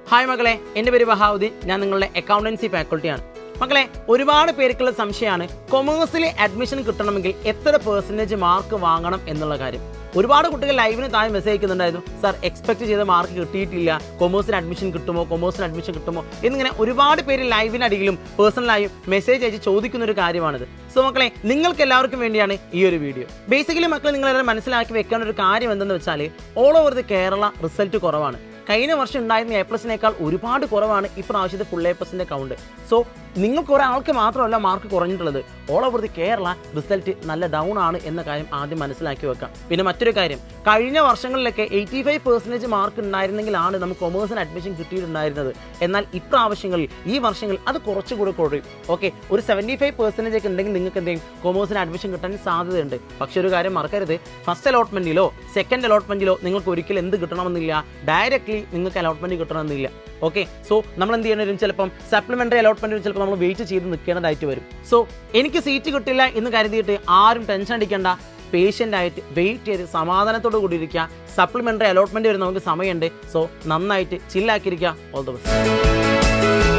Hi മക്കളെ, എൻ്റെ പേര് വഹാവുദ്ദീൻ. ഞാൻ നിങ്ങളുടെ അക്കൗണ്ടൻസി ഫാക്കൽറ്റിയാണ്. മക്കളെ, ഒരുപാട് പേർക്കുള്ള സംശയമാണ് കൊമേഴ്സിൽ അഡ്മിഷൻ കിട്ടണമെങ്കിൽ എത്ര പെർസെൻറ്റേജ് മാർക്ക് വാങ്ങണം എന്നുള്ള കാര്യം. ഒരുപാട് കുട്ടികൾ ലൈവിന് താഴെ മെസ്സേജ് അയക്കുന്നുണ്ടായിരുന്നു, സാർ എക്സ്പെക്ട് ചെയ്ത മാർക്ക് കിട്ടിയിട്ടില്ല, കൊമേഴ്സിന് അഡ്മിഷൻ കിട്ടുമോ എന്നിങ്ങനെ ഒരുപാട് പേര് ലൈവിനടിയിലും പേഴ്സണലായും മെസ്സേജ് അയച്ച് ചോദിക്കുന്ന ഒരു കാര്യമാണിത്. സോ മക്കളെ, നിങ്ങൾക്ക് എല്ലാവർക്കും വേണ്ടിയാണ് ഈ ഒരു വീഡിയോ. ബേസിക്കലി മക്കളെ, നിങ്ങളെല്ലാം മനസ്സിലാക്കി വെക്കേണ്ട ഒരു കാര്യം എന്തെന്ന് വെച്ചാൽ all over the Kerala result കുറവാണ്. കഴിഞ്ഞ വർഷം ഉണ്ടായിരുന്ന A+നേക്കാൾ ഒരുപാട് കുറവാണ് ഇപ്രാവശ്യത്തെ ഫുൾ A+ന്റെ കൗണ്ട്. സോ നിങ്ങൾക്ക് ഒരാൾക്ക് മാത്രമല്ല മാർക്ക് കുറഞ്ഞിട്ടുള്ളത്, all over the Kerala result നല്ല ഡൗൺ ആണ് എന്ന കാര്യം ആദ്യം മനസ്സിലാക്കി വെക്കാം. പിന്നെ മറ്റൊരു കാര്യം, കഴിഞ്ഞ വർഷങ്ങളിലൊക്കെ 85% മാർക്ക് ഉണ്ടായിരുന്നെങ്കിലാണ് നമുക്ക് കൊമേഴ്സിന് അഡ്മിഷൻ കിട്ടിയിട്ടുണ്ടായിരുന്നത്. എന്നാൽ ഇപ്രാവശ്യങ്ങളിൽ ഈ വർഷങ്ങളിൽ അത് കുറച്ചുകൂടി കുറയും. ഓക്കെ, ഒരു 75% ഒക്കെ ഉണ്ടെങ്കിൽ നിങ്ങൾക്ക് എന്തെങ്കിലും കൊമേഴ്സിന് അഡ്മിഷൻ കിട്ടാൻ സാധ്യതയുണ്ട്. പക്ഷെ ഒരു കാര്യം മറക്കരുത്, ഫസ്റ്റ് അലോട്ട്മെന്റിലോ സെക്കൻഡ് അലോട്ട്മെന്റിലോ നിങ്ങൾക്ക് ഒരിക്കലും എന്ത് കിട്ടണമെന്നില്ല, ഡയറക്റ്റ്ലി നിങ്ങൾക്ക് അലോട്ട്മെന്റ് കിട്ടണമെന്നില്ല. ഓക്കെ, സോ നമ്മൾ എന്ത് ചെയ്യണം, ചിലപ്പം സപ്ലിമെന്ററി അലോട്ട്മെന്റിന് ചിലപ്പോൾ നമ്മൾ വെയിറ്റ് ചെയ്ത് നിൽക്കേണ്ടതായിട്ട് വരും. സോ എനിക്ക് സീറ്റ് കിട്ടില്ല എന്ന് കരുതിയിട്ട് ആരും ടെൻഷൻ അടിക്കേണ്ട, പേഷ്യൻ്റ് ആയിട്ട് വെയിറ്റ് ചെയ്ത് സമാധാനത്തോട് കൂടി ഇരിക്കുക. സപ്ലിമെന്ററി അലോട്ട്മെന്റ് വരെ നമുക്ക് സമയമുണ്ട്. സോ നന്നായിട്ട് ചില്ലാക്കിയിരിക്കുക. All the best.